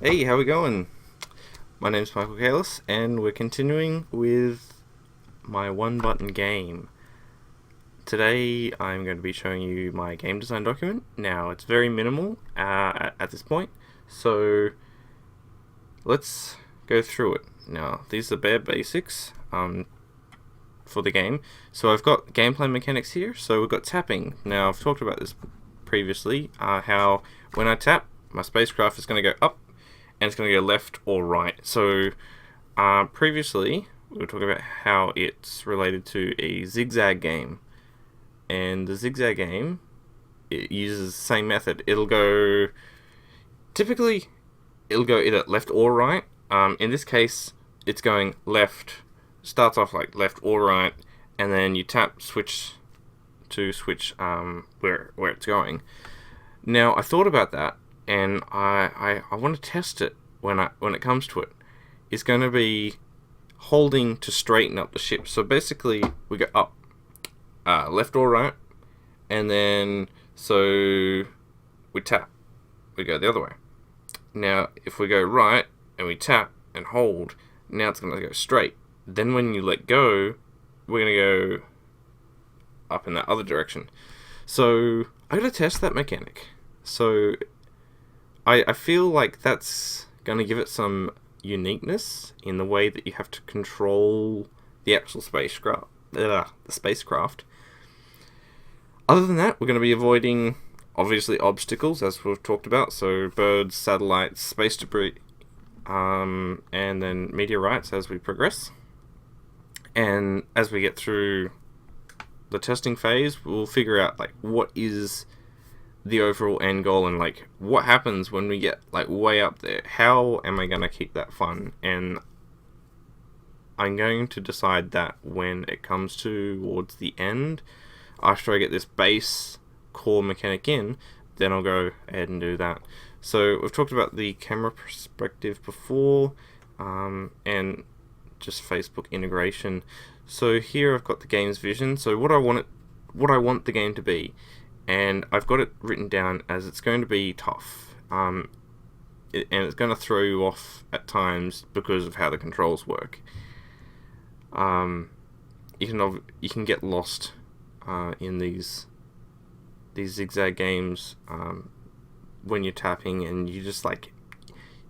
Hey, how we going? My name's Michael Kalis, and we're continuing with my one-button game. Today, I'm going to be showing you my game design document. Now, it's very minimal at this point, so let's go through it. Now, these are bare basics for the game. So I've got gameplay mechanics here. So we've got tapping. Now, I've talked about this previously, how when I tap, my spacecraft is going to go up and it's going to go left or right. So previously, we were talking about how it's related to a zigzag game. And the zigzag game, it uses the same method. Typically, it'll go either left or right. In this case, it's going left. Starts off like left or right, and then you tap switch to switch where it's going. Now, I thought about that, and I want to test it when it comes to it. It's going to be holding to straighten up the ship. So basically, we go up, left or right, and then so we tap, we go the other way. Now, if we go right and we tap and hold, now it's going to go straight. Then when you let go, we're going to go up in that other direction. So I got to test that mechanic. So I feel like that's going to give it some uniqueness in the way that you have to control the actual spacecraft. The spacecraft. Other than that, we're going to be avoiding, obviously, obstacles, as we've talked about. So birds, satellites, space debris, and then meteorites as we progress. And as we get through the testing phase, we'll figure out like what is the overall end goal and like what happens when we get like way up there. How am I going to keep that fun? And I'm going to decide that when it comes towards the end. After I get this base core mechanic in, then I'll go ahead and do that. So we've talked about the camera perspective before, and just Facebook integration. So here I've got the game's vision. So what I want the game to be, and I've got it written down as it's going to be tough, and it's going to throw you off at times because of how the controls work. You can get lost in these zigzag games when you're tapping, and you just like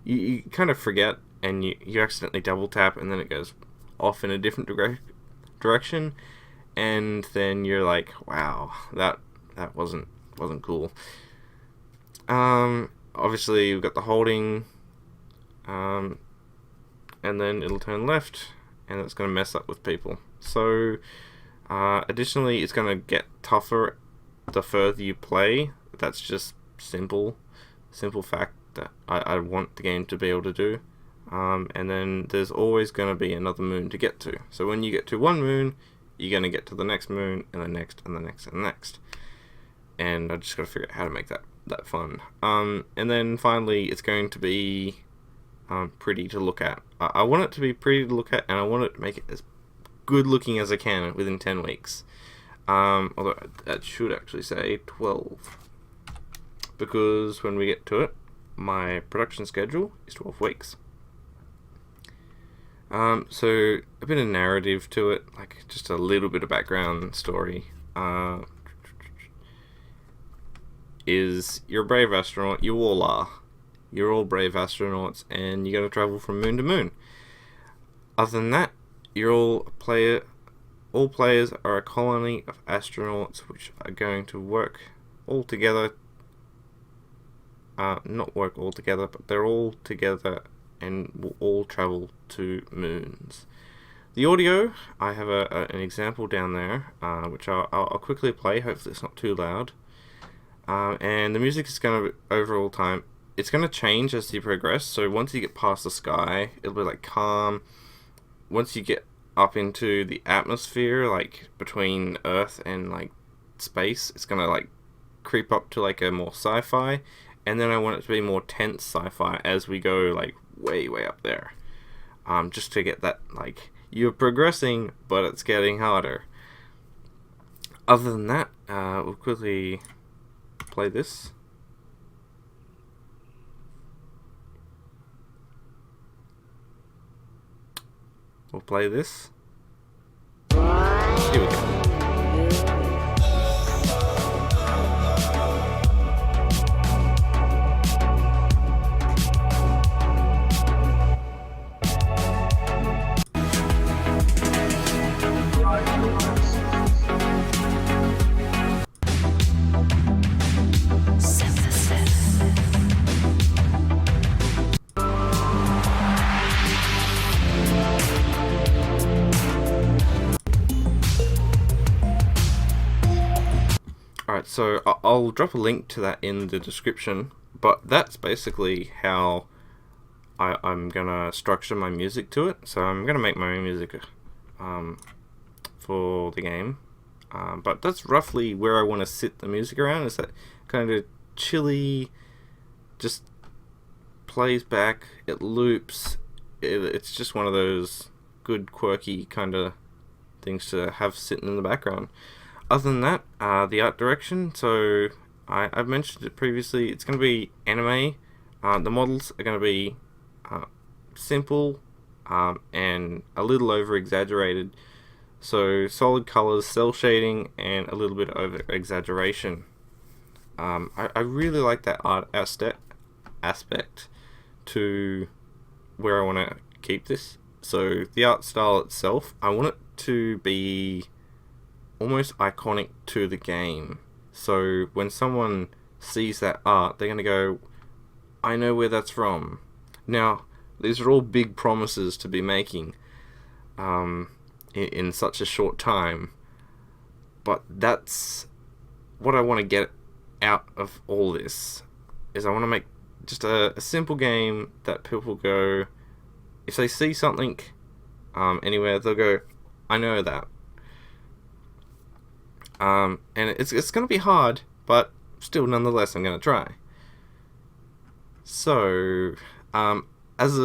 you kind of forget, and you accidentally double tap, and then it goes off in a different direction, and then you're like, wow, that wasn't cool. Obviously you've got the holding, and then it'll turn left, and it's going to mess up with people. So additionally, it's going to get tougher the further you play. That's just simple fact that I want the game to be able to do. And then there's always going to be another moon to get to. So when you get to one moon, you're going to get to the next moon, and the next, and the next, and the next. And I just got to figure out how to make that fun. And then finally, it's going to be pretty to look at. I want it to be pretty to look at, and I want it to make it as good looking as I can within 10 weeks. Although that should actually say 12. Because when we get to it, my production schedule is 12 weeks. So a bit of narrative to it, like just a little bit of background story. Is you're a brave astronaut, you all are. You're all brave astronauts, and you got to travel from moon to moon. Other than that, you're all a player. All players are a colony of astronauts which are going to work all together. Not work all together, but they're all together and will all travel to moons. The audio, I have an example down there, which I'll quickly play. Hopefully it's not too loud. And the music is going to, overall time, it's going to change as you progress. So once you get past the sky, it'll be like calm. Once you get up into the atmosphere, like between Earth and like space, it's going to like creep up to like a more sci-fi. And then I want it to be more tense sci-fi as we go like way up there. Just to get that, like, you're progressing, but it's getting harder. Other than that, we'll quickly play this. We'll play this. Here we go. Alright, so I'll drop a link to that in the description, but that's basically how I'm gonna structure my music to it. So I'm gonna make my own music for the game, but that's roughly where I want to sit the music around. Is that kind of chilly, just plays back, it loops, it's just one of those good quirky kind of things to have sitting in the background. Other than that, the art direction, so I've mentioned it previously, it's going to be anime. The models are going to be simple and a little over exaggerated, so solid colors, cell shading, and a little bit over exaggeration. I really like that art aspect to where I want to keep this. So the art style itself, I want it to be almost iconic to the game. So when someone sees that art, they're going to go, I know where that's from. Now, these are all big promises to be making in such a short time, but that's what I want to get out of all this, is I want to make just a simple game that people go, if they see something anywhere, they'll go, I know that. And it's going to be hard, but still, nonetheless, I'm going to try. So, as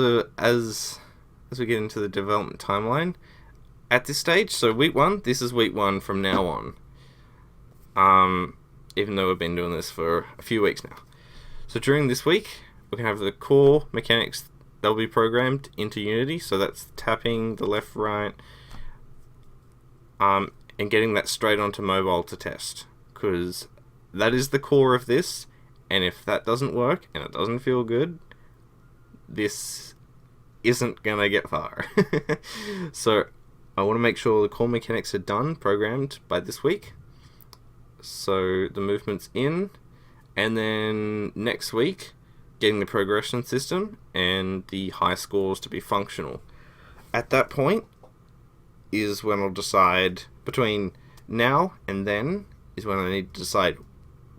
we get into the development timeline, at this stage, so week 1, this is week 1 from now on. Even though we've been doing this for a few weeks now. So during this week, we can have the core mechanics that'll be programmed into Unity. So that's tapping the left, right, and getting that straight onto mobile to test, because that is the core of this, and if that doesn't work and it doesn't feel good, this isn't gonna get far. So I want to make sure the core mechanics are done, programmed by this week, so the movement's in, and then next week getting the progression system and the high scores to be functional. At that point is when I'll decide, between now and then is when I need to decide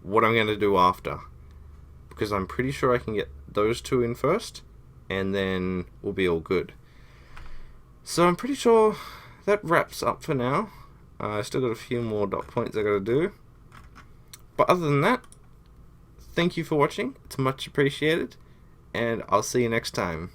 what I'm going to do after, because I'm pretty sure I can get those two in first and then we'll be all good. So I'm pretty sure that wraps up for now. I still got a few more dot points I got to do, but other than that, thank you for watching, it's much appreciated, and I'll see you next time.